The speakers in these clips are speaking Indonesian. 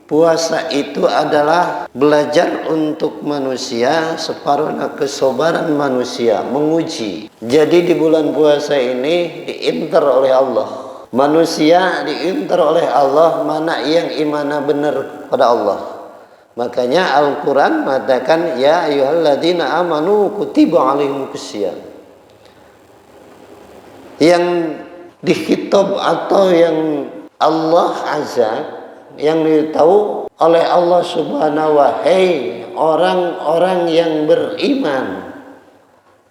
puasa itu adalah belajar untuk manusia, separuh kesabaran manusia, menguji. Jadi di bulan puasa ini diinter oleh Allah. Manusia diinter oleh Allah mana yang imannya benar pada Allah. Makanya Al-Quran mengatakan, ya ayyuhalladzina amanu kutiba alaihimus syiyam. Yang dikhitab atau yang Allah azab, yang ditahu oleh Allah subhanahu wa ta'ala, orang-orang yang beriman.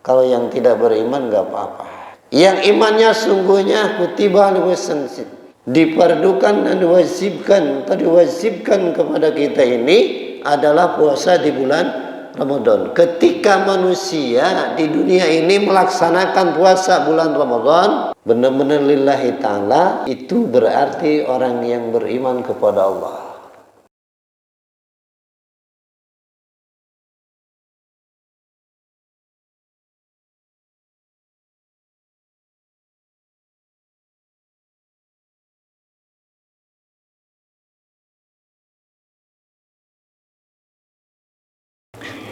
Kalau yang tidak beriman gak apa-apa. Yang imannya sungguhnya kutiba alaihimus, diperdukan dan diwajibkan kepada kita ini adalah puasa di bulan Ramadan. Ketika manusia di dunia ini melaksanakan puasa bulan Ramadan benar-benar lillahi ta'ala, itu berarti orang yang beriman kepada Allah.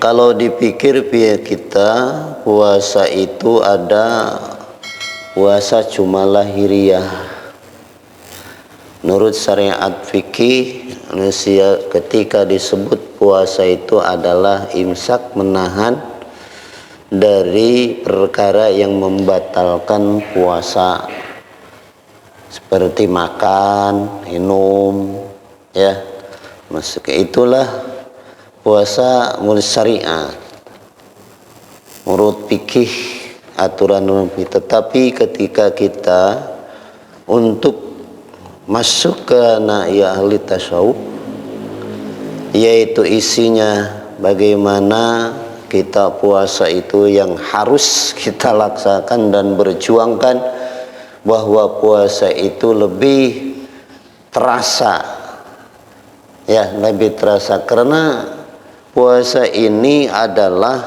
Kalau dipikir pihak kita, puasa itu ada puasa cuma lahiriah. Menurut syariat fikih, manusia ketika disebut puasa itu adalah imsak, menahan dari perkara yang membatalkan puasa, seperti makan, minum, ya. Maksudnya itulah puasa menurut syariat, menurut fikih, aturan fikih. Tetapi ketika kita untuk masuk ke ya ahli tasawuf, yaitu isinya bagaimana kita puasa itu yang harus kita laksanakan dan berjuangkan, bahwa puasa itu lebih terasa, ya, lebih terasa karena puasa ini adalah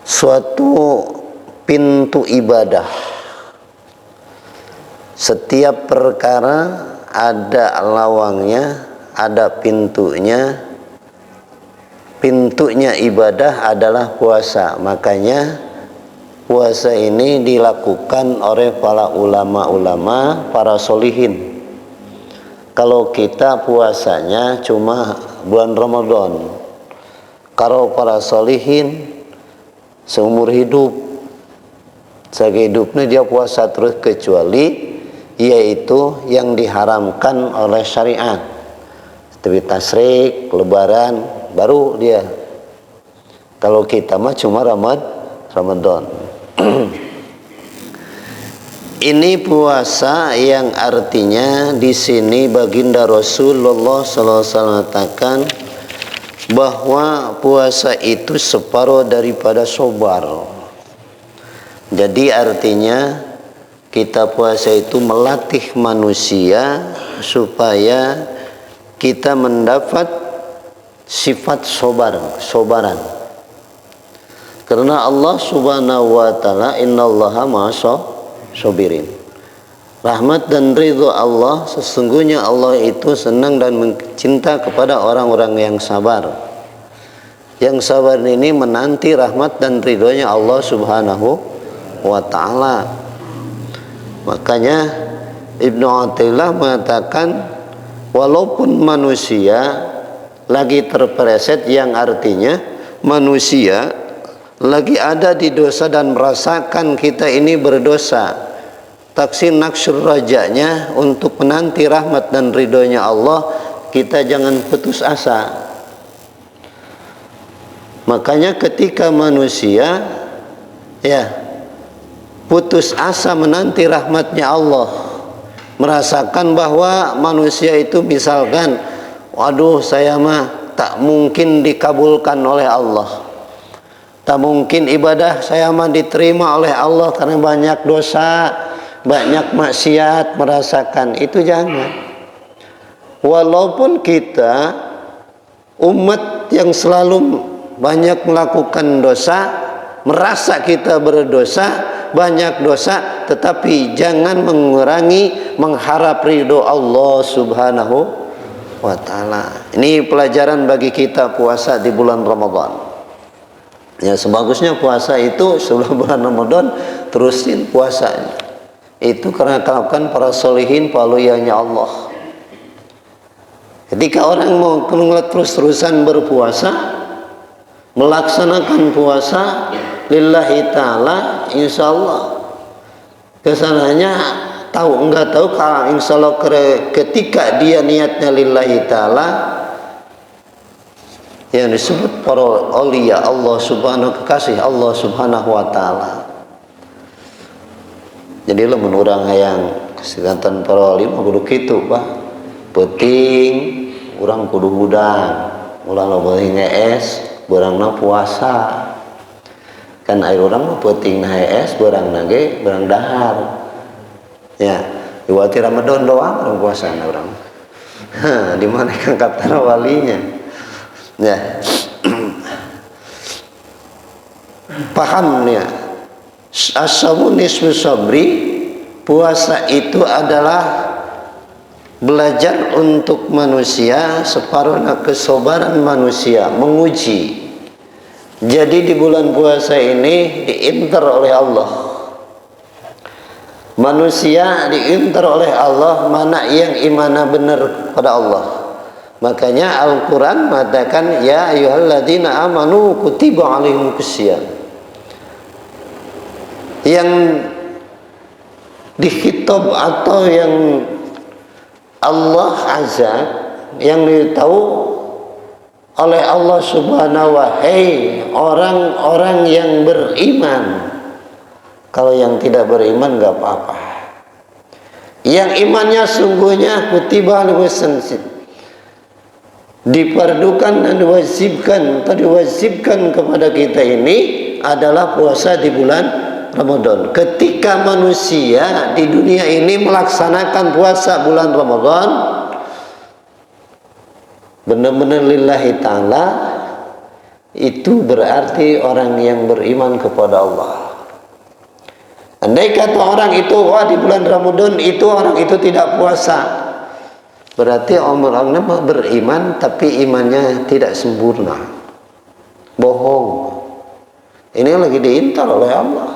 suatu pintu ibadah. Setiap perkara ada lawangnya, ada pintunya. Pintunya ibadah adalah puasa. Makanya puasa ini dilakukan oleh para ulama-ulama, para solihin. Kalau kita puasanya cuma bulan Ramadan, kalau para solihin seumur hidup, sehidupnya dia puasa terus, kecuali yaitu yang diharamkan oleh syariat, seperti tasyrik, lebaran, baru dia. Kalau kita mah cuma Ramadan. Ini puasa yang artinya di sini baginda Rasulullah SAW mengatakan bahwa puasa itu separuh daripada sabar. Jadi artinya kita puasa itu melatih manusia supaya kita mendapat sifat sabaran. Karena Allah Subhanahu wa taala, innallaha ma'as sabirin. Rahmat dan ridho Allah, sesungguhnya Allah itu senang dan mencinta kepada orang-orang yang sabar. Yang sabar ini menanti rahmat dan ridhonya Allah Subhanahu wa ta'ala. Makanya Ibnu Athaillah mengatakan, walaupun manusia lagi terpeleset, yang artinya manusia lagi ada di dosa dan merasakan kita ini berdosa, taksir naksur rajanya untuk menanti rahmat dan ridhonya Allah, kita jangan putus asa. Makanya ketika manusia putus asa menanti rahmatnya Allah, merasakan bahwa manusia itu misalkan, waduh saya mah tak mungkin dikabulkan oleh Allah, tak mungkin ibadah saya mah diterima oleh Allah karena banyak dosa, banyak maksiat, merasakan itu jangan. Walaupun kita umat yang selalu banyak melakukan dosa, merasa kita berdosa, banyak dosa, tetapi jangan mengurangi mengharap ridho Allah Subhanahu wa ta'ala. Ini pelajaran bagi kita puasa di bulan Ramadan. Ya, sebagusnya puasa itu sebelum bulan Ramadan terusin puasanya. Itu karena kelakuan para solihin, paluyanya Allah. Ketika orang mau terus-terusan berpuasa, melaksanakan puasa lillahi ta'ala, insya Allah kesananya tahu enggak tahu, kalau insya Allah ketika dia niatnya lillahi ta'ala, yang disebut para aulia Allah subhanahu, kekasih Allah subhanahu wa ta'ala. Jadi lo menurang yang kesehatan para aulia kudu kitu bah penting orang kudu hudang ulang lo boleh ngees berangna puasa kan air orang mah penting ngees berang nage berang dahar ya diwati Ramadan doang orang puasa orang di mana kan kata walinya ya paham ya. As-sabun nisfu sabri, puasa itu adalah belajar untuk manusia separuh kesabaran manusia, menguji. Jadi di bulan puasa ini diinter oleh Allah, manusia diinter oleh Allah mana yang imanah benar pada Allah. Makanya Al-Quran mengatakan ya ayyuhalladzina amanu kutiba alaikumusiyam. Yang dikhitab atau yang Allah azab, yang ditahu oleh Allah subhanahu wa ta'ala, hey orang-orang yang beriman. Kalau yang tidak beriman gak apa-apa. Yang imannya sungguhnya kutiba alaikumusiyam, diperdukan dan diwajibkan atau diwajibkan kepada kita ini adalah puasa di bulan Ramadan. Ketika manusia di dunia ini melaksanakan puasa bulan Ramadan benar-benar lillahi ta'ala, itu berarti orang yang beriman kepada Allah. Andai kata orang itu wah di bulan Ramadan itu orang itu tidak puasa, berarti orang-orangnya beriman tapi imannya tidak sempurna, bohong. Ini lagi diintar oleh Allah.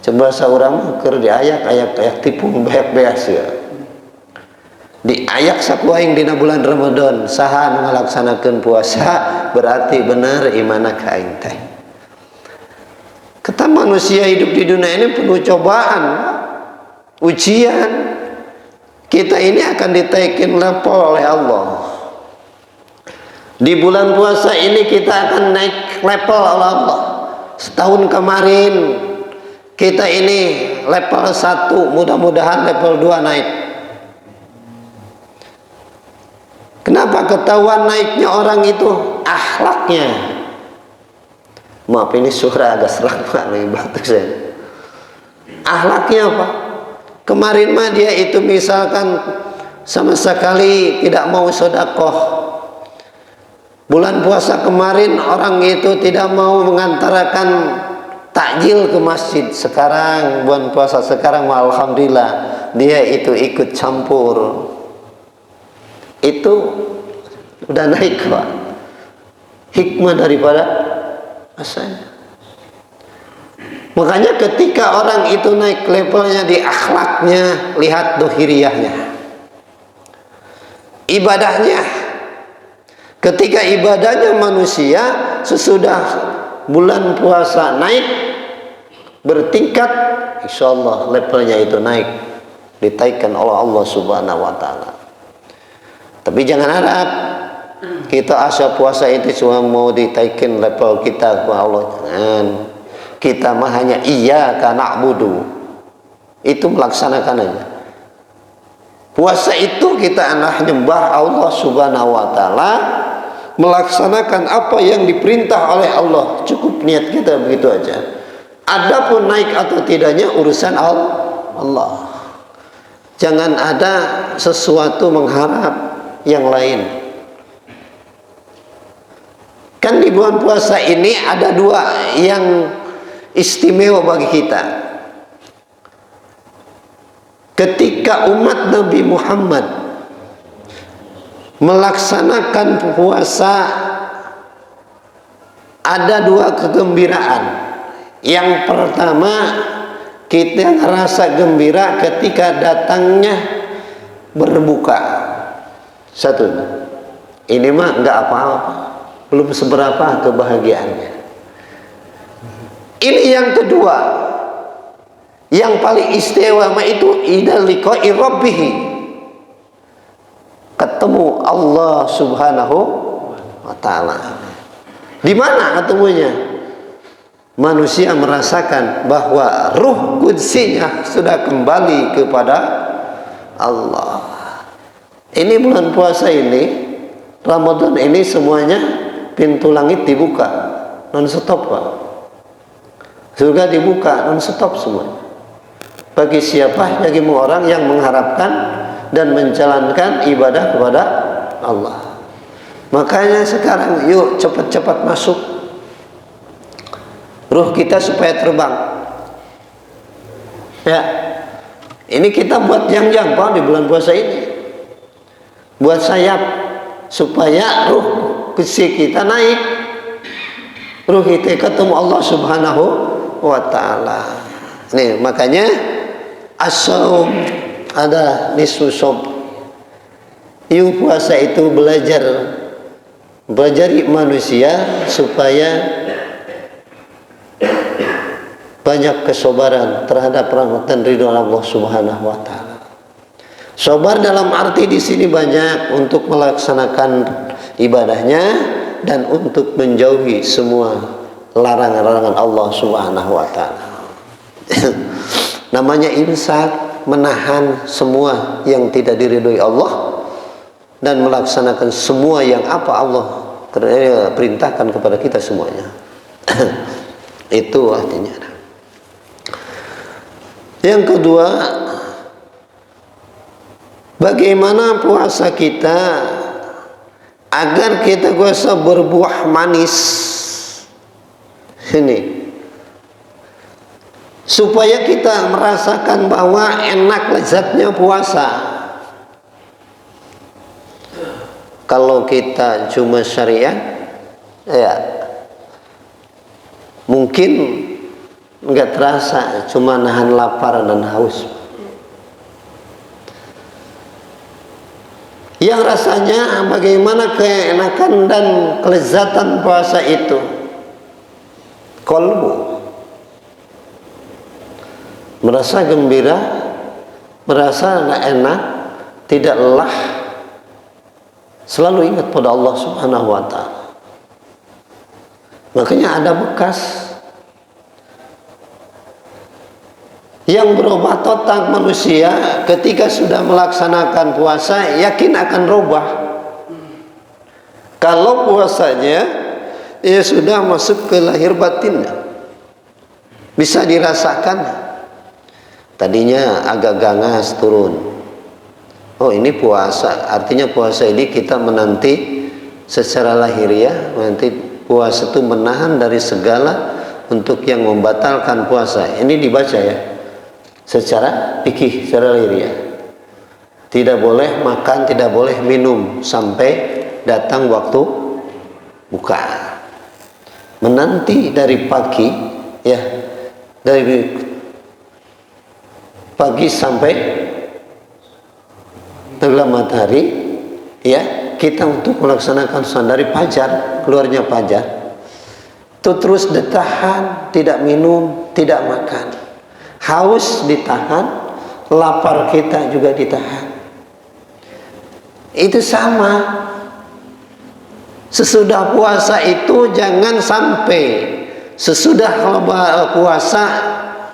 Coba seorang ker di ayak tipu beak ya. Di ayak sakuaing dina bulan Ramadan saha ngalaksanakeun puasa berarti benar imanna ka aing teh. Kata manusia hidup di dunia ini penuh cobaan, ujian. Kita ini akan ditaikin level oleh Allah. Di bulan puasa ini kita akan naik level oleh Allah. Setahun kemarin kita ini level 1, mudah-mudahan level 2 naik. Kenapa ketahuan naiknya orang itu? Akhlaknya. Maaf ini surah agak serak Pak, batuk saya. Akhlaknya apa? Kemarin mah dia itu misalkan sama sekali tidak mau sedekah. Bulan puasa kemarin orang itu tidak mau mengantarakan takjil ke masjid. Sekarang bulan puasa sekarang alhamdulillah dia itu ikut campur. Itu udah naik Pak. Hikmah daripada asalnya. Makanya ketika orang itu naik levelnya di akhlaknya, lihat dohiriyahnya, ibadahnya. Ketika ibadahnya manusia sesudah bulan puasa naik bertingkat, insya Allah levelnya itu naik, ditaikkan oleh Allah subhanahu wa ta'ala. Tapi jangan harap kita asa puasa itu cuma mau ditaikkan level kita ke Allah. Jangan. Kita mah hanya iyyaka na'budu, itu melaksanakan aja. Puasa itu kita anak nyembah Allah subhanahu wa ta'ala, melaksanakan apa yang diperintah oleh Allah. Cukup niat kita begitu aja. Adapun naik atau tidaknya urusan Allah. Jangan ada sesuatu mengharap yang lain. Kan di bulan puasa ini ada dua istimewa bagi kita. Ketika umat Nabi Muhammad melaksanakan puasa, ada dua kegembiraan. Yang pertama, kita rasa gembira ketika datangnya berbuka. Satu, ini mah nggak apa-apa, belum seberapa kebahagiaannya. Ini yang kedua, yang paling istimewa itu idza liqa'i rabbih, ketemu Allah Subhanahu wa taala. Di mana ketemunya? Manusia merasakan bahwa ruh qudsinya sudah kembali kepada Allah. Ini bulan puasa ini, Ramadan ini, semuanya pintu langit dibuka non stop, Pak. Surga dibuka non stop semuanya. Bagi siapa? Bagi orang yang mengharapkan dan menjalankan ibadah kepada Allah. Makanya sekarang yuk cepat-cepat masuk ruh kita supaya terbang. Ya, ini kita buat yang Pak di bulan puasa ini, buat sayap supaya ruh kecil kita naik, ruh kita ketemu Allah Subhanahu wa taala. Nih makanya as-shaum ada nisfu shaum. Yang puasa itu belajari manusia supaya banyak kesabaran terhadap rahmat dan ridho Allah Subhanahu wa taala. Sabar dalam arti di sini banyak untuk melaksanakan ibadahnya dan untuk menjauhi semua larangan-larangan Allah Subhanahu wa taala. Namanya imsak, menahan semua yang tidak diridhoi Allah dan melaksanakan semua yang apa Allah perintahkan kepada kita semuanya. Itu artinya. Yang kedua, bagaimana puasa kita agar kita kuasa berbuah manis. Ini supaya kita merasakan bahwa enak lezatnya puasa. Kalau kita cuma syariat, ya mungkin nggak terasa, cuma nahan lapar dan haus. Yang rasanya bagaimana keenakan dan kelezatan puasa itu? Kolbu merasa gembira, merasa enak, tidak lelah, selalu ingat pada Allah Subhanahu wa taala. Makanya ada bekas yang berubah total manusia ketika sudah melaksanakan puasa, yakin akan rubah. Kalau puasanya ya sudah masuk ke lahir batinnya, bisa dirasakan. Tadinya agak ganas turun. Oh ini puasa, artinya puasa ini kita menanti secara lahiriah, nanti puasa itu menahan dari segala untuk yang membatalkan puasa. Ini dibaca ya secara fikih, secara lahiriah. Tidak boleh makan, tidak boleh minum sampai datang waktu buka. Menanti dari pagi, ya, dari pagi sampai tenggelam matahari, ya, kita untuk melaksanakan sholat dari fajar, keluarnya fajar, itu terus ditahan, tidak minum, tidak makan, haus ditahan, lapar kita juga ditahan. Itu sama. Sesudah puasa itu jangan sampai sesudah puasa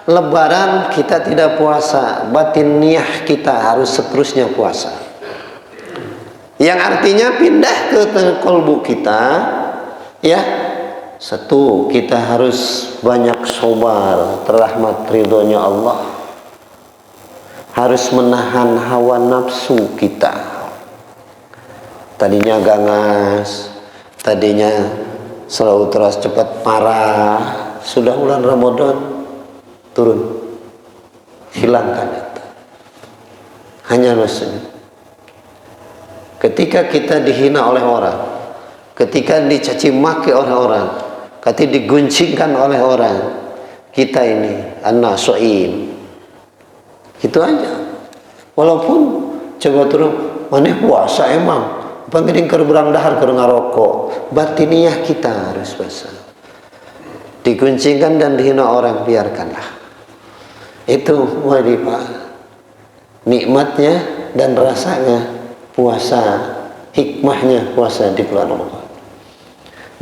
Lebaran kita tidak puasa, batin niyah kita harus seterusnya puasa. Yang artinya pindah ke kolbu kita, ya. Satu, kita harus banyak sabar terahmat ridhonya Allah. Harus menahan hawa nafsu kita. Tadinya ganas, tadinya selalu terus cepat marah, sudah bulan Ramadan turun, hilangkan itu. Hanya senyum. Ketika kita dihina oleh orang, ketika dicaci maki oleh orang, ketika diguncingkan oleh orang, kita ini an-nasuin. Itu aja. Walaupun coba turun, mana puasa emang, panggilin ke berang dahar ke ngarokok, batiniah kita harus puasa. Diguncingkan dan dihina orang, biarkanlah. Itu wajibah, nikmatnya dan rasanya puasa, hikmahnya puasa di bulan Ramadan.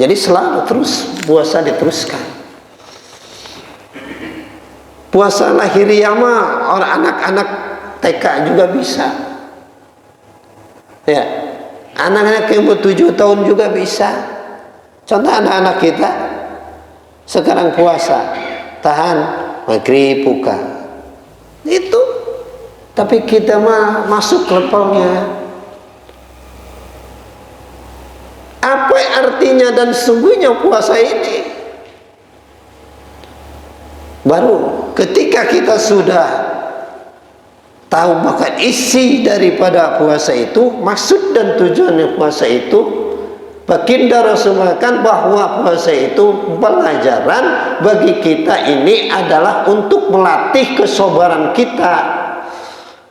Jadi selalu terus puasa diteruskan. Puasa lahiriah mah orang anak-anak TK juga bisa. Ya, anak-anak yang umur 7 tahun juga bisa. Contoh anak-anak kita sekarang puasa, tahan maghrib buka. Itu. Tapi kita mah masuk levelnya. Apa artinya dan sungguhnya puasa ini? Baru ketika kita sudah tahu maka isi daripada puasa itu, maksud dan tujuannya puasa itu, baginda Rasul mengatakan bahwa puasa itu pelajaran bagi kita ini adalah untuk melatih kesabaran kita.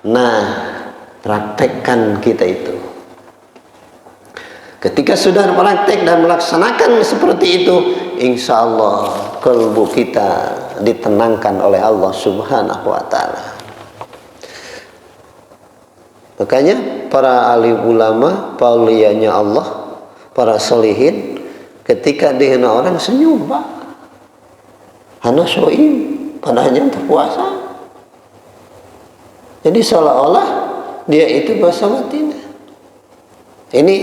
Nah, praktekkan kita itu. Ketika sudah praktek dan melaksanakan seperti itu, insya Allah kalbu kita ditenangkan oleh Allah Subhanahu wa ta'ala. Makanya para alim ulama, paulianya Allah, para solihin, ketika dihina orang senyum, Pak. Hana soim, padahal terpuasa. Jadi seolah-olah dia itu bahasa batin. Ini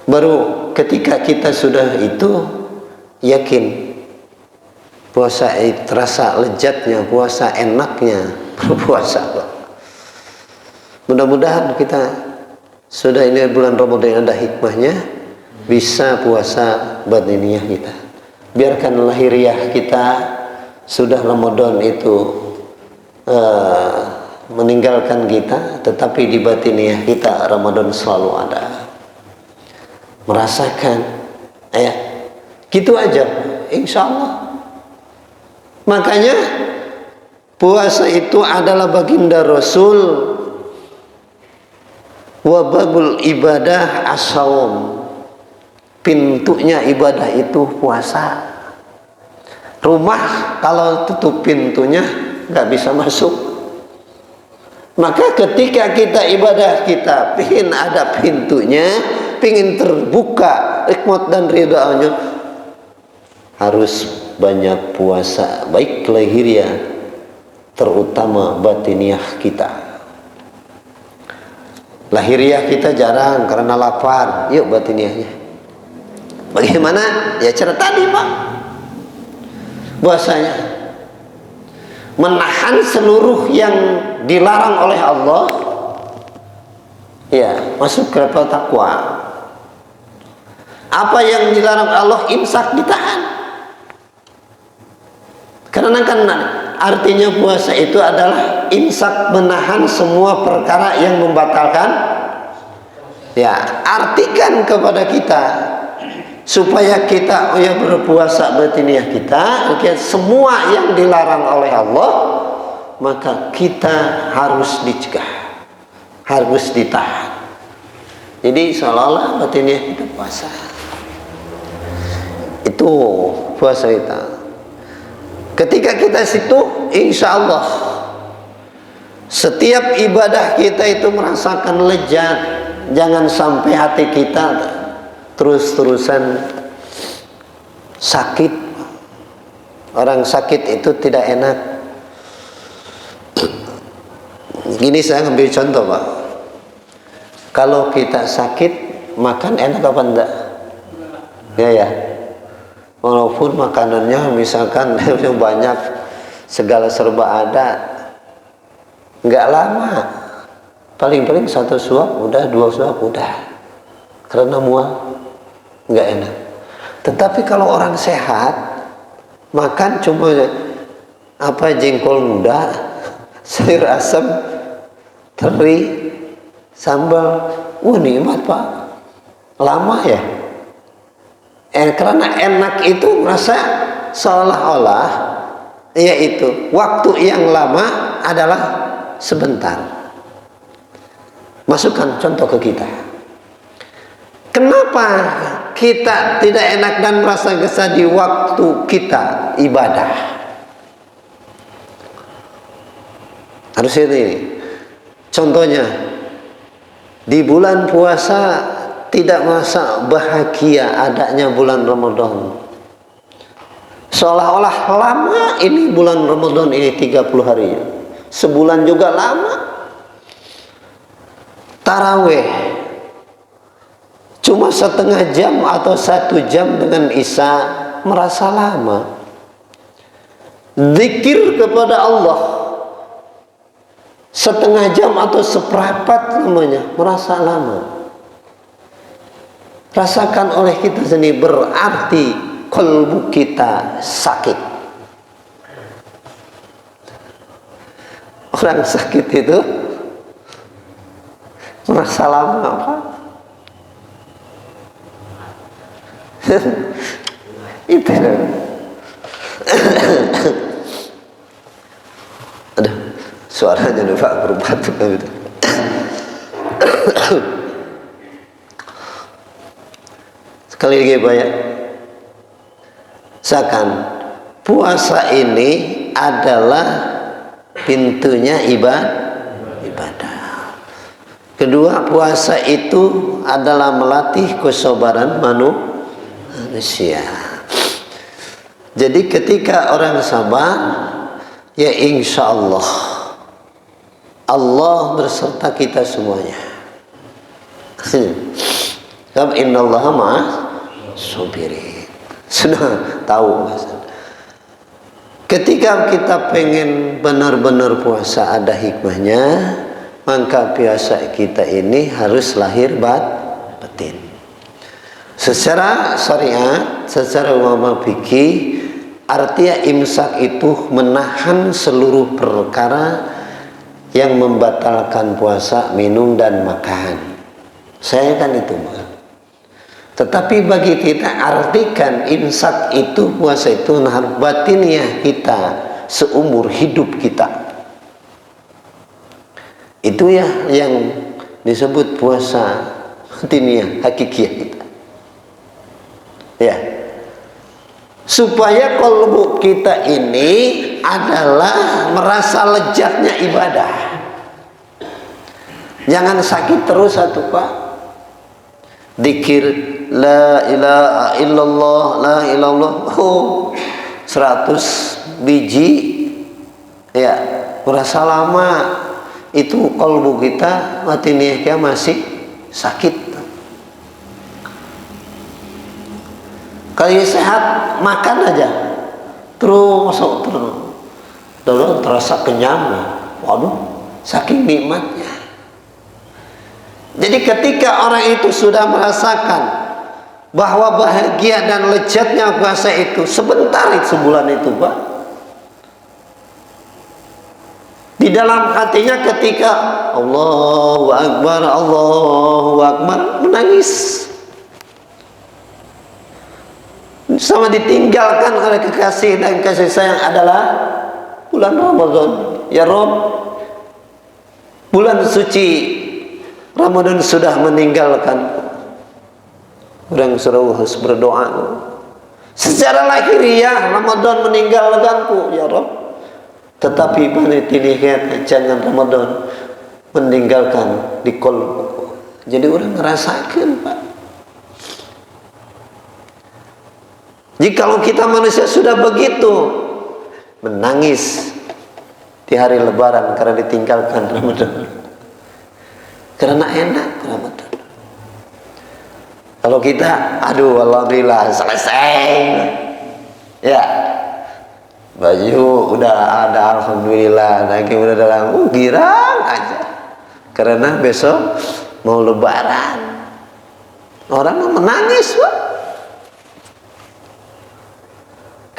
baru ketika kita sudah itu yakin puasa terasa lezatnya, puasa enaknya berpuasa. Mudah-mudahan kita sudah ini bulan Ramadan ada hikmahnya, bisa puasa batiniah kita. Biarkan lahiriah kita sudah Ramadan itu meninggalkan kita, tetapi di batiniah kita Ramadan selalu ada. Merasakan, ya, gitu aja, insya Allah. Makanya puasa itu adalah baginda Rasul, wababul ibadah as-shaum. Pintunya ibadah itu puasa. Rumah kalau tutup pintunya nggak bisa masuk. Maka ketika kita ibadah kita pingin ada pintunya, pingin terbuka hikmat dan ridhonya, harus banyak puasa, baik lahiriah terutama batiniah kita. Lahiriah kita jarang karena lapar, yuk batiniahnya. Bagaimana? Ya cara tadi, Pak. Bahwasanya menahan seluruh yang dilarang oleh Allah, ya, masuk ke level takwa. Apa yang dilarang Allah, imsak, ditahan. Karena kan artinya puasa itu adalah imsak, menahan semua perkara yang membatalkan. Ya, artikan kepada kita supaya kita berpuasa batiniah kita, semua yang dilarang oleh Allah, maka kita harus dicegah, harus ditahan. Jadi seolah-olah batiniah kita puasa. Itu puasa kita. Ketika kita situ, insya Allah setiap ibadah kita itu merasakan lezat. Jangan sampai hati kita terus-terusan sakit. Orang sakit itu tidak enak. Gini saya ambil contoh, Pak. Kalau kita sakit, makan enak apa enggak? Ya. Walaupun makanannya misalkan banyak, segala serba ada, nggak lama, paling-paling 1 suap udah, 2 suap udah, karena mual, nggak enak. Tetapi kalau orang sehat, makan cuma apa, jengkol muda, sayur asam, teri, sambal. Nikmat Pak. Lama ya. Karena enak itu merasa seolah-olah yaitu waktu yang lama adalah sebentar. Masukkan contoh ke kita. Kenapa kita tidak enak dan merasa gesa di waktu kita ibadah? Harus ini. Contohnya, di bulan puasa tidak merasa bahagia adanya bulan Ramadan. Seolah-olah lama ini bulan Ramadan ini 30 hari. Sebulan juga lama. Taraweh cuma setengah jam atau 1 jam dengan Isya merasa lama. Zikir kepada Allah setengah jam atau seperempat namanya merasa lama. Rasakan oleh kita sendiri, berarti kalbu kita sakit. Orang sakit itu merasa lama apa? Itu. Aduh, suaranya udah Pak berbatuk gitu. Sekali lagi Pak ya, seakan puasa ini adalah pintunya ibadah. Kedua, puasa itu adalah melatih kesabaran manusia. Jadi ketika orang sabar, ya insya Allah Allah berserta kita semuanya. Innallaha ma'as sabirin. Sudah tahu bahasa. Ketika kita pengen benar-benar puasa ada hikmahnya, maka puasa kita ini harus lahir batin. Secara syariat, secara ulama fikih, artinya imsak itu menahan seluruh perkara yang membatalkan puasa, minum dan makan. Saya kan itu, tetapi bagi kita artikan imsak itu, puasa itu nahan batinnya kita seumur hidup kita. Itu ya yang disebut puasa batinnya hakikiyah kita. Ya. Supaya kalbu kita ini adalah merasa lezatnya ibadah. Jangan sakit terus satu Pak. Dikir la ilaha illallah, la ilallah, 100 biji ya, merasa lama. Itu kalbu kita batinnya masih sakit. Kalau sehat makan aja terus terasa kenyang. Waduh, saking nikmatnya. Jadi ketika orang itu sudah merasakan bahwa bahagia dan lezatnya puasa itu sebentar, sebulan itu Pak, di dalam hatinya ketika Allahu Akbar menangis. Sama ditinggalkan oleh kekasih dan kasih sayang adalah bulan Ramadan. Ya Rob, bulan suci Ramadan sudah meninggalkan. Orang harus berdoa. Secara lahiriah Ramadan meninggalkanku, ya Rob. Tetapi panitinya jangan Ramadan meninggalkan di kolbu. Jadi orang ngerasakan Pak. Jikalau kita manusia sudah begitu menangis di hari Lebaran karena ditinggalkan Ramadan, karena enak Ramadan. Kalau kita, aduh alhamdulillah selesai, ya baju udah ada alhamdulillah, lagi udah dalam girang aja, karena besok mau Lebaran. Orang menangis Pak.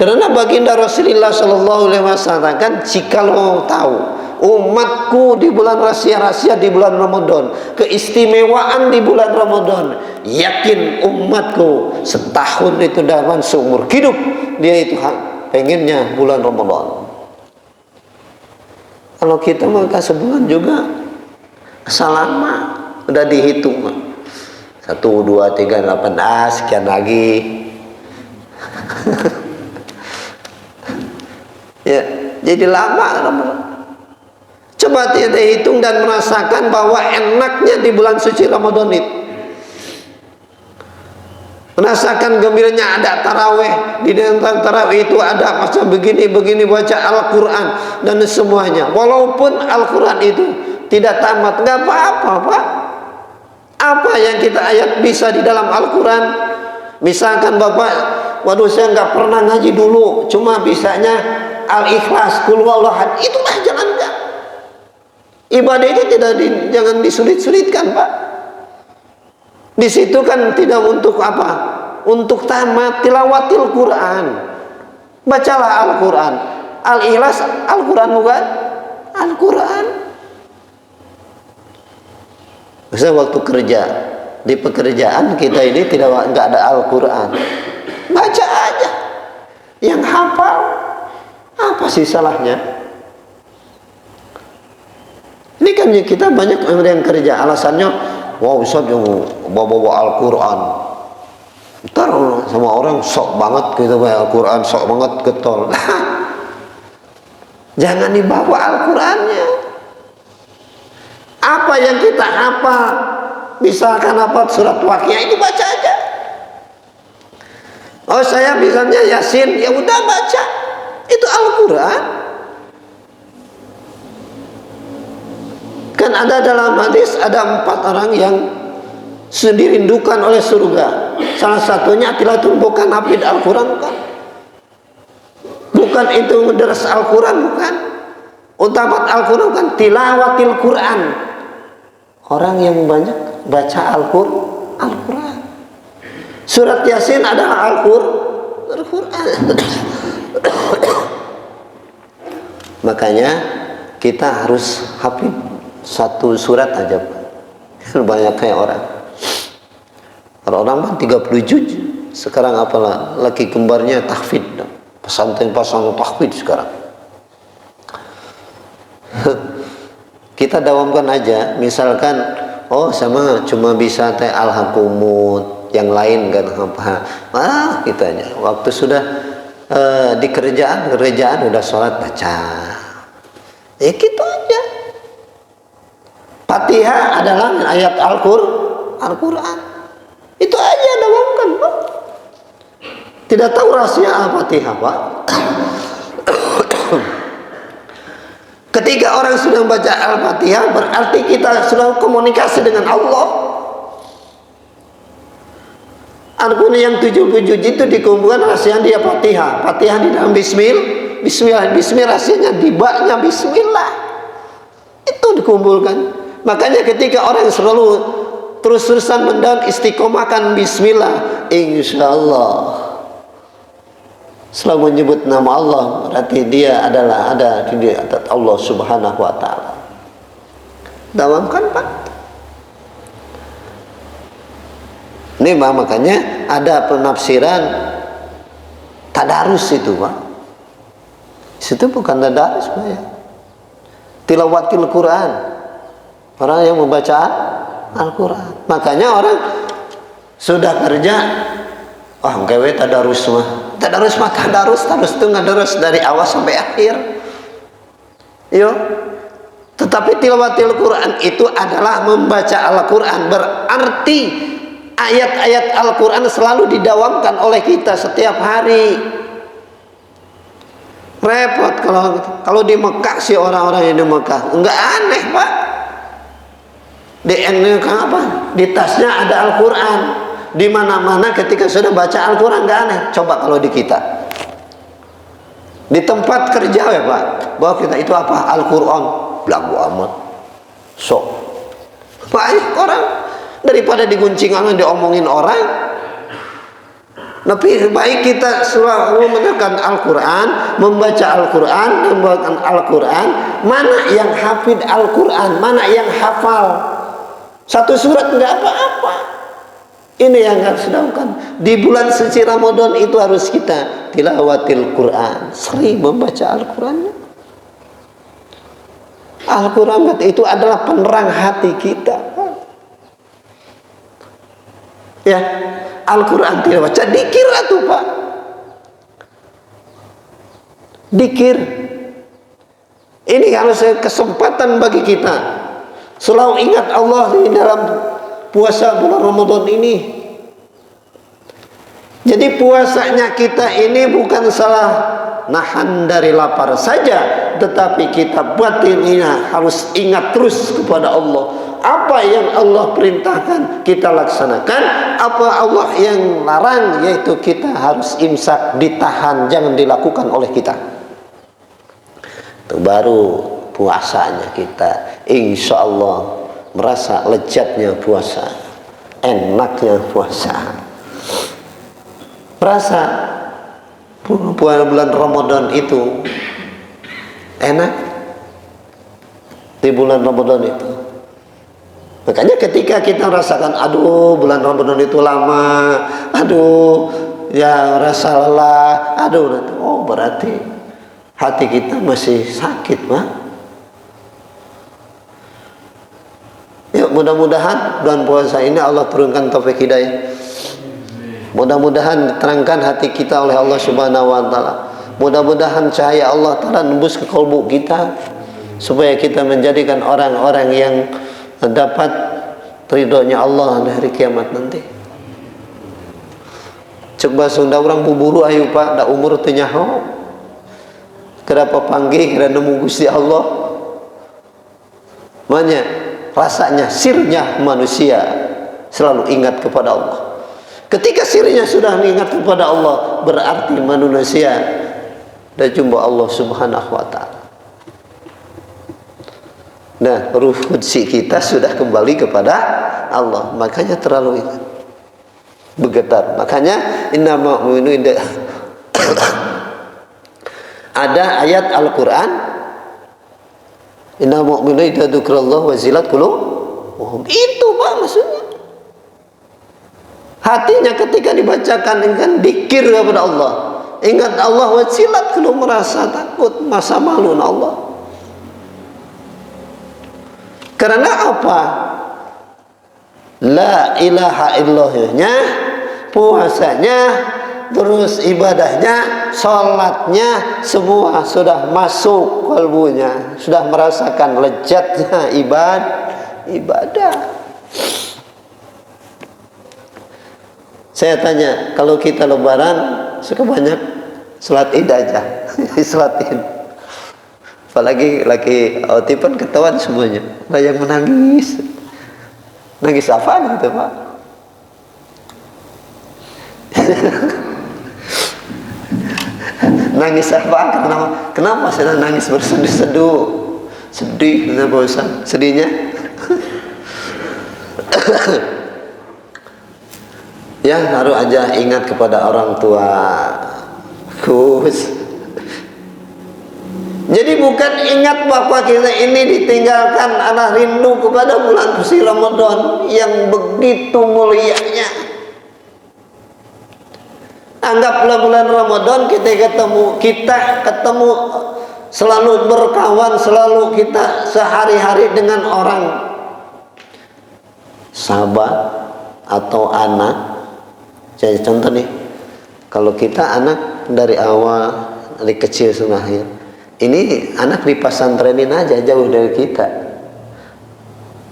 Karena baginda Rasulullah Shallallahu Alaihi Wasallam kan, jika lo tahu umatku di bulan rahasia-rahasia di bulan Ramadan, keistimewaan di bulan Ramadan, yakin umatku setahun itu dalam seumur hidup dia itu pengennya bulan Ramadan. Kalau kita maka sebulan juga selama udah dihitung 1, 2, 3, 8, sekian lagi. Ya, jadi lama. Coba tidak hitung dan merasakan bahwa enaknya di bulan suci Ramadan itu. Merasakan gembiranya ada taraweh. Di dalam taraweh itu ada macam begini baca Al-Quran dan semuanya. Walaupun Al-Quran itu tidak tamat, nggak apa-apa, Pak. Apa yang kita ayat bisa di dalam Al-Quran? Misalkan Bapak, waduh saya nggak pernah ngaji dulu, cuma bisanya Al-Ikhlas, Qul Huwallahu Ahad, itulah jalankan. Ibadah itu jangan disulit-sulitkan, Pak. Di situ kan tidak untuk apa? Untuk tamat, tilawatil Quran. Bacalah Al-Quran. Al-Ikhlas, Al-Quran bukan? Al-Quran. Misalnya waktu kerja, di pekerjaan kita ini nggak ada Al-Quran, baca aja yang hafal. Apa sih salahnya? Ini kan kita banyak yang kerja alasannya, wah Ustaz yang bawa Al-Quran, ntar sama orang sok banget gitu, Al-Quran sok banget getol. Jangan dibawa Al-Qurannya. Apa yang kita hafal, misalkan hafal surat Waqiah, itu baca aja. Oh saya misalnya Yasin, ya udah baca, itu Al-Quran. Kan ada dalam hadis ada 4 orang yang dirindukan oleh surga. Salah satunya tilawatul bukan hafid Al-Quran, bukan? Bukan itu ngederas Al-Quran, bukan? Utamat Al-Quran bukan, tilawatil Quran. Orang yang banyak baca Al-Quran. Surat Yasin adalah Al-Quran. Makanya kita harus hafid 1 surat aja, Pak. Banyak kayak orang. Kalau orang mah 30 juz. Sekarang apalah laki kembarnya tahfidz. Pesantren-pesantren tahfidz sekarang. Kita dawamkan aja. Misalkan oh sama cuma bisa teh al-hakumut, yang lain kan apa. Kitanya waktu sudah di kerjaan udah sholat baca. Ya gitu aja. Fatihah adalah ayat Al-Quran. Itu aja dawamkan, Pak. Tidak tahu rahasia Al-Fatihah, Pak. Ketika orang sudah membaca Al-Fatihah, berarti kita sudah komunikasi dengan Allah. Al-Quran yang 70 juz itu dikumpulkan rahasia dia Fatihah. Fatihah di dalam Bismillah rahasianya di baknya Bismillah. Itu dikumpulkan. Makanya ketika orang selalu terus-terusan mendalam istiqomahkan Bismillah, insya Allah selalu menyebut nama Allah, berarti dia adalah ada di atas Allah Subhanahu wa Ta'ala. Dawamkan, Pak. Ini makanya ada penafsiran tadarus itu, Pak. Itu bukan tadarus, Pak, ya. Tilawatil Quran. Orang yang membaca Al-Quran. Makanya orang sudah kerja, gawe tadarus mah. Tadarus itu ngadarus dari awal sampai akhir. Yo. Tetapi tilawatil Quran itu adalah membaca Al-Quran. Berarti ayat-ayat Al-Quran selalu didawamkan oleh kita setiap hari. Repot kalau di Mekah sih, orang-orang yang di Mekah enggak aneh, Pak. Di tasnya ada Al-Quran. Di mana-mana ketika sudah baca Al-Quran enggak aneh. Coba kalau di kita, di tempat kerja ya, Pak, bahwa kita itu apa? Al-Quran, belagu amat, sok banyak orang daripada diguncing orang, diomongin orang. Lebih baik kita selalu menekan Al-Quran, membaca Al-Quran, membawakan Al-Quran. Mana yang hafid Al-Quran, mana yang hafal. Satu surat enggak apa-apa. Ini yang harus dilakukan. Di bulan suci Ramadan itu harus kita tilawatil Quran, sering membaca Al-Quran. Al-Quran itu adalah penerang hati kita. Ya, Al-Quran tidak baca, dikir atuh Pak. Dikir. Ini harus kesempatan bagi kita. Selalu ingat Allah di dalam puasa bulan Ramadan ini. Jadi puasanya kita ini bukan salah nahan dari lapar saja, tetapi kita batinnya harus ingat terus kepada Allah. Apa yang Allah perintahkan kita laksanakan, apa Allah yang larang, yaitu kita harus imsak, ditahan, jangan dilakukan oleh kita. Itu baru puasanya kita insya Allah merasa lezatnya puasa, enaknya puasa. Merasa bulan Ramadan itu enak di bulan Ramadan itu. Makanya ketika kita rasakan, aduh bulan Ramadan itu lama, aduh ya rasa lelah, aduh, oh berarti hati kita masih sakit, Pak. Ya mudah-mudahan bulan puasa ini Allah turunkan taufik hidayah. Mudah-mudahan diterangkan hati kita oleh Allah Subhanahu wa taala. Mudah-mudahan cahaya Allah Ta'ala nembus ke kalbu kita, supaya kita menjadikan orang-orang yang dapat ridhonya Allah di hari kiamat nanti. Cek Sunda orang buburu ayu Pak, da umur teu nyaho. Kenapa panggih kira nemu Gusti Allah? Makanya rasanya sirnya manusia selalu ingat kepada Allah. Ketika sirnya sudah mengingat kepada Allah, berarti manusia dah jumpa Allah Subhanahu wa taala. Nah, ruh qudsi kita sudah kembali kepada Allah. Makanya terlalu bergetar. Makanya innama mu'minun ada ayat Al-Qur'an, innama mu'minun idza dzikrallahu wazilat qulubuhum. Itu Pak maksudnya. Hatinya ketika dibacakan dengan dikir kepada Allah, ingat Allah, wazilat kalau merasa takut, masa malu Allah. Karena apa? La ilaha illallahnya, puasanya, terus ibadahnya, sholatnya, semua sudah masuk kalbunya, sudah merasakan lezatnya ibadah. Saya tanya, kalau kita lebaran suka banyak sholat id aja, sholat id. Apalagi lagi otipan ketahuan semuanya, ada yang menangis. Nangis apa gitu Pak? Nangis apa? Kenapa saya nangis berseduh-seduh? Sedih, kenapa Ustaz? Sedihnya? Ya, harus aja ingat kepada orang tua. Kus. Jadi bukan ingat bahwa kita ini ditinggalkan, anak rindu kepada bulan suci Ramadan yang begitu mulianya. Anggaplah bulan Ramadan kita ketemu selalu berkawan, selalu kita sehari-hari dengan orang sahabat atau anak. Jadi contoh nih, kalau kita anak dari awal, dari kecil sampai akhir, ini anak di pesantrenin aja jauh dari kita.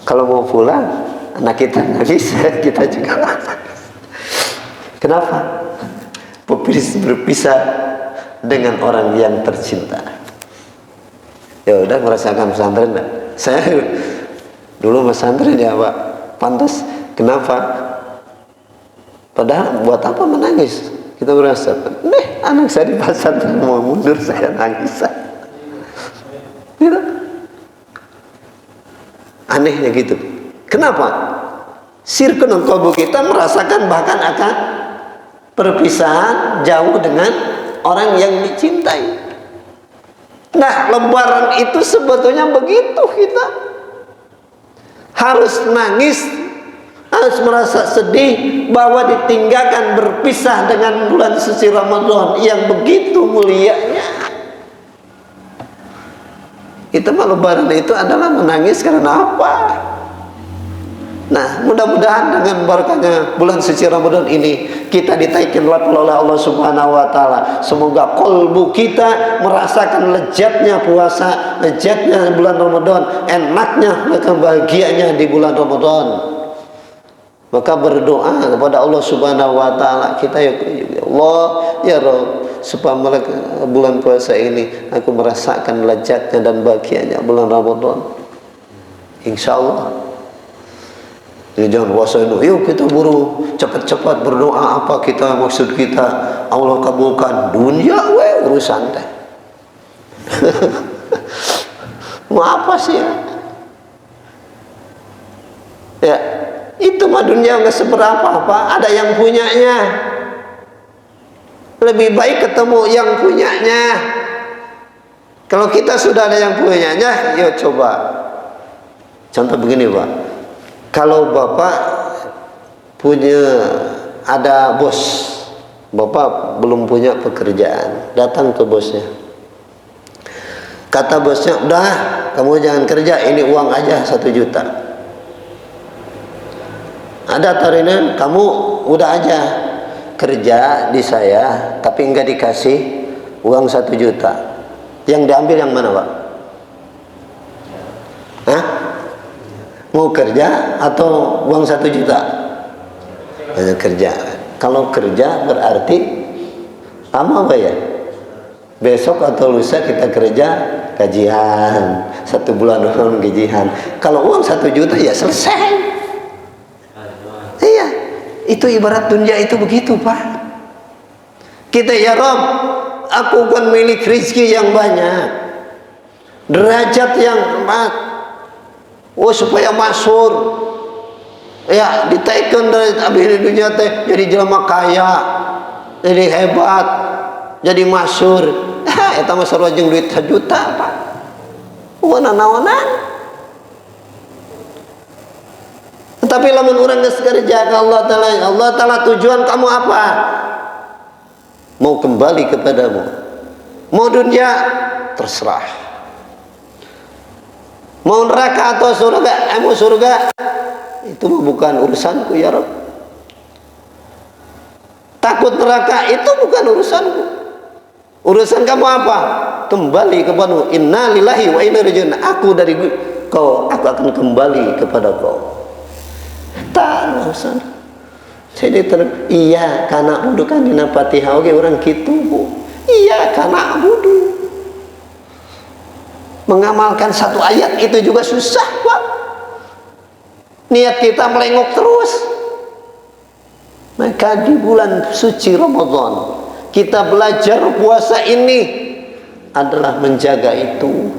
Kalau mau pulang, anak kita nggak bisa, kita juga nggak. Kenapa? Berpisah dengan orang yang tercinta. Ya udah merasakan pesantren. Saya dulu pesantren ya Pak, pantas. Kenapa? Padahal buat apa menangis? Kita merasa, anak saya di pesantren mau mundur, saya nangis. Gitu. Anehnya gitu. Kenapa? Sirkun qalbu kita merasakan bahkan akan perpisahan jauh dengan orang yang dicintai. Nah, lebaran itu sebetulnya begitu, kita harus nangis, harus merasa sedih bahwa ditinggalkan berpisah dengan bulan suci Ramadan yang begitu mulianya. Itu mah lebaran itu adalah menangis karena apa? Nah, mudah-mudahan dengan berkahnya bulan suci Ramadan ini kita ditaikin oleh Allah Subhanahu wa taala. Semoga kolbu kita merasakan lezatnya puasa, lezatnya bulan Ramadan, enaknya, kebahagiaannya di bulan Ramadan. Maka berdoa kepada Allah Subhanahu wa taala, kita ya Allah, ya Rabb, supaya bulan puasa ini aku merasakan lezatnya dan bahagianya bulan Ramadan. Insyaallah. Jadi jangan puasa itu, yuk kita buru cepat-cepat berdoa, apa kita maksud kita, Allah kabulkan, dunia urusan teh. Mau apa sih ya? Ya, itu mah dunia nggak seberapa apa, ada yang punyanya. Lebih baik ketemu yang punyanya. Kalau kita sudah ada yang punyanya, yuk coba. Contoh begini, Pak. Kalau Bapak punya, ada bos, Bapak belum punya pekerjaan, datang ke bosnya. Kata bosnya, udah kamu jangan kerja, ini uang aja 1 juta. Ada tarinan, kamu udah aja kerja di saya, tapi enggak dikasih uang 1 juta. Yang diambil yang mana, Pak? Hah? Mau kerja atau uang 1 juta? Hanya kerja. Kalau kerja berarti lama apa ya? Besok atau lusa kita kerja gajian, 1 bulan doang gajian. Kalau uang 1 juta ya selesai. Iya, itu ibarat dunia itu begitu, Pak. Kita ya Rob, aku bukan milik rezeki yang banyak, derajat yang amat. Oh, supaya masyhur, ya ditekan dari abis dunia teh jadi jelema kaya, jadi hebat, jadi masyhur. Eta mah sarojeng duit 1 juta, Pak. Naon-naonan. Tetapi lamun urang geus kerja ka Allah Taala tujuan kamu apa? Mau kembali kepadamu. Mau dunia terserah. Mau neraka atau surga, mau surga, itu bukan urusanku ya Rabb. Takut neraka itu bukan urusanku. Urusan kamu apa? Kembali kepadamu. Inna lillahi wa inna ilaihi raji'un. Aku dari kau, aku akan kembali kepada kau. Tak urusan. Jadi iya karena budu kan dina Fatihah oge urang kitu, Bu. Iya karena budu. Mengamalkan 1 ayat itu juga susah, Pak. Niat kita melengok terus. Maka di bulan suci Ramadan kita belajar puasa ini adalah menjaga itu.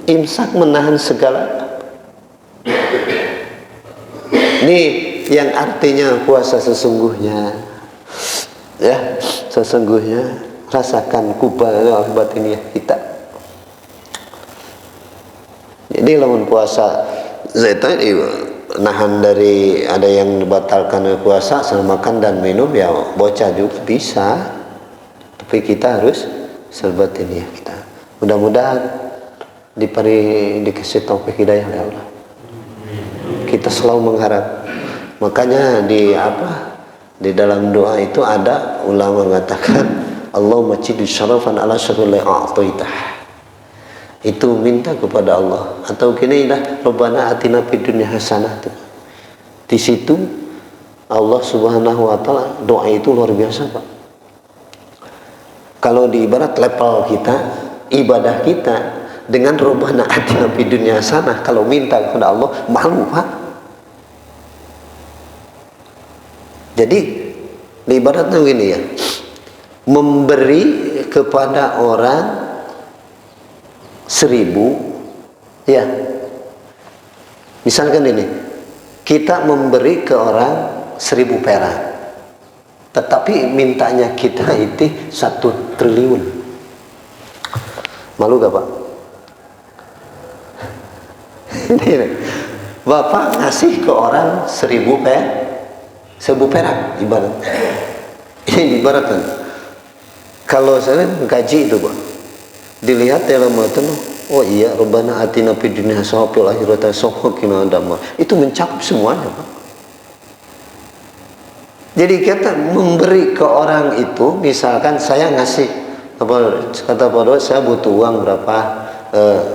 Imsak, menahan segala. Ini yang artinya puasa sesungguhnya. Ya, sesungguhnya rasakan kubah batiniah kita. Jadi lamun puasa zaitan nahan dari ada yang dibatalkan puasa sama makan dan minum, ya bocah juga bisa, tapi kita harus serbatin ya kita. Mudah-mudahan dikasih taufik hidayah oleh Allah. Kita selalu mengharap. Makanya di dalam doa itu ada ulama mengatakan Allahumma ciddu syarafan ala syarril a'taitah. Itu minta kepada Allah. Atau gini dah, Rabbana atina fid dunya hasanah. Di situ Allah Subhanahu wa taala, doa itu luar biasa, Pak. Kalau di ibarat level kita, ibadah kita dengan Rabbana atina fid dunya hasanah, kalau minta kepada Allah malu, Pak. Jadi ibaratnya gini ya, memberi kepada orang 1000, ya, misalkan ini kita memberi ke orang 1000 perak, tetapi mintanya kita itu 1 triliun. Malu gak Pak? Ini Bapak ngasih ke orang 1.000 perak ibarat. Ini ibaratkan kalau saya gaji itu Pak, dilihat dalam mata, oh iya, Rabbana atina fid dunya hasanah wa fil akhirati hasanah wa qina adzabannar. Itu mencakup semuanya Pak. Jadi kita memberi ke orang itu, misalkan saya ngasih, kata Pak Doi, saya butuh uang berapa,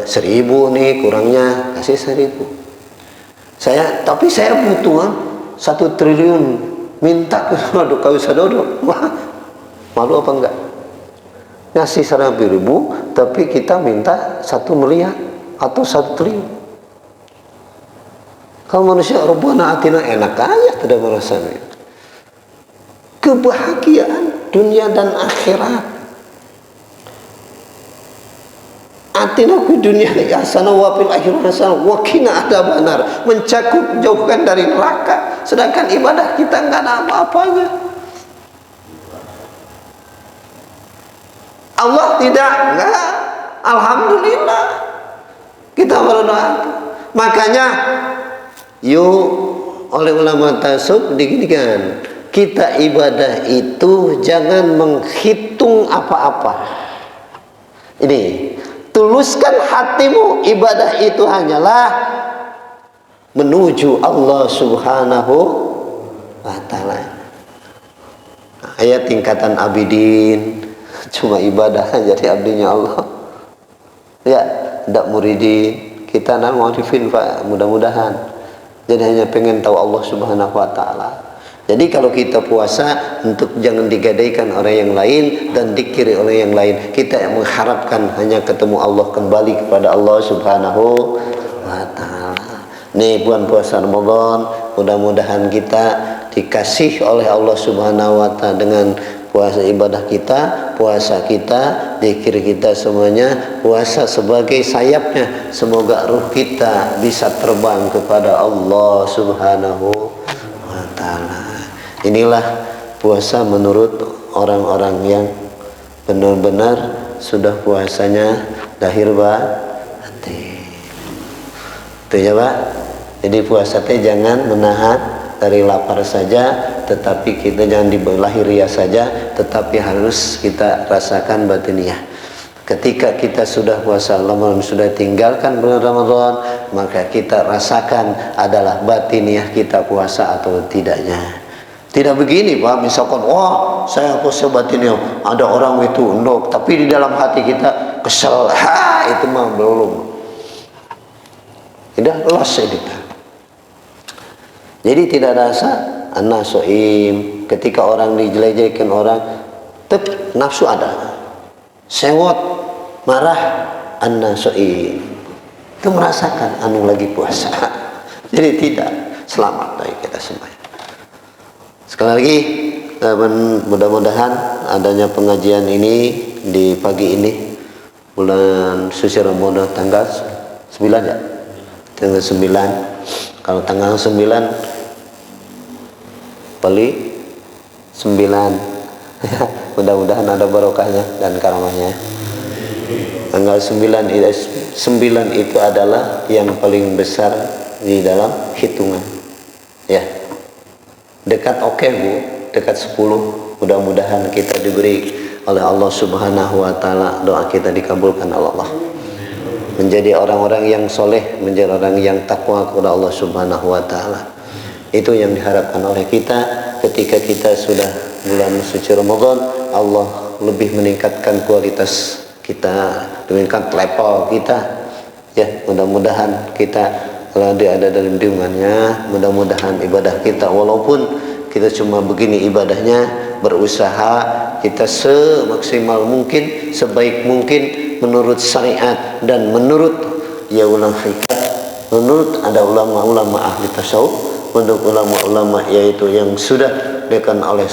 1.000 nih, kurangnya kasih 1.000. Tapi saya butuh uang 1 triliun, minta ke kau sadodo, malu apa enggak? Ngasih 1.000, tapi kita minta 1 miliar atau 1 triliun. Kalau manusia Rabbana atina, enak aja tidak merasanya. Kebahagiaan dunia dan akhirat. Atina fi dunya hasanah wa fil akhirati hasanah wa qina adzabannar, mencakup jauhkan dari neraka. Sedangkan ibadah kita enggak ada apa-apanya. Allah tidak, enggak. Alhamdulillah. Kita berdoa. Makanya yuk oleh ulama tasawuf diginikan, kita ibadah itu jangan menghitung apa-apa. Ini, tuluskan hatimu, ibadah itu hanyalah menuju Allah Subhanahu wa ta'ala. Ayat tingkatan abidin, cuma ibadah jadi abdinya Allah. Ya, tidak muridin, kita ma'rifin Pak, mudah-mudahan. Jadi hanya pengen tahu Allah Subhanahu wa ta'ala. Jadi kalau kita puasa, untuk jangan digadaikan orang yang lain dan dikiri oleh yang lain. Kita yang mengharapkan hanya ketemu Allah, kembali kepada Allah Subhanahu wa ta'ala. Nih bulan puasa Ramadan, mudah-mudahan kita dikasih oleh Allah Subhanahu wa ta'ala dengan puasa ibadah kita, puasa kita, zikir kita semuanya, puasa sebagai sayapnya. Semoga ruh kita bisa terbang kepada Allah Subhanahu wa ta'ala. Inilah puasa menurut orang-orang yang benar-benar sudah puasanya lahir batin. Itu ya Pak. Jadi puasa teh jangan menahan dari lapar saja, tetapi kita jangan lahiriah saja, tetapi harus kita rasakan batiniah. Ketika kita sudah puasa Ramadan, sudah tinggalkan bulan Ramadan, maka kita rasakan adalah batiniah kita puasa atau tidaknya. Tidak begini Pak, misalkan wah saya puasa batiniah, ada orang itu endok, tapi di dalam hati kita kesel, itu mah belum. Tidak lolos kita. Jadi tidak rasa anak soim. Ketika orang dijelek-jelekan orang, tetap nafsu ada, sewot, marah, anak soim. Itu merasakan anu lagi puasa. Jadi tidak selamat dari kita semuanya. Sekali lagi, mudah-mudahan adanya pengajian ini di pagi ini, bulan suci Ramadan tanggal 9 ya, tanggal 9. Kalau tanggal 9 Pali 9 mudah-mudahan ada barokahnya dan karamahnya. Tanggal 9 itu adalah yang paling besar di dalam hitungan ya. Dekat oke Bu, dekat 10. Mudah-mudahan kita diberi oleh Allah Subhanahu wa ta'ala, doa kita dikabulkan oleh Allah, menjadi orang-orang yang soleh, menjadi orang yang takwa kepada Allah Subhanahu wa ta'ala. Itu yang diharapkan oleh kita. Ketika kita sudah bulan suci Ramadan, Allah lebih meningkatkan kualitas kita, meningkatkan level kita ya. Mudah-mudahan kita kalau dia ada dalam lindungannya, mudah-mudahan ibadah kita, walaupun kita cuma begini ibadahnya, berusaha kita semaksimal mungkin, sebaik mungkin menurut syariat dan menurut ya ulama fikih, menurut ada ulama-ulama ahli tasawuf, menurut ulama-ulama yaitu yang sudah dekat oleh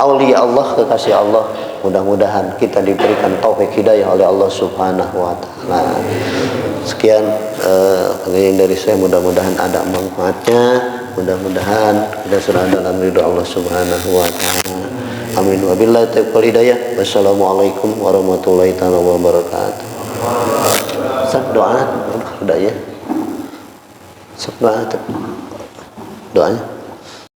aulia Allah, kekasih Allah. Mudah-mudahan kita diberikan taufik hidayah oleh Allah Subhanahu wa ta'ala. Sekian pengajian dari saya, mudah-mudahan ada manfaatnya, mudah-mudahan kita sudah dalam ridho Allah Subhanahu wa ta'ala. Amin. Wabillahi taufiq wal hidayah. Wassalamualaikum warahmatullahi taala wabarakatuh. Sak doa ada ya. Sak doa doanya.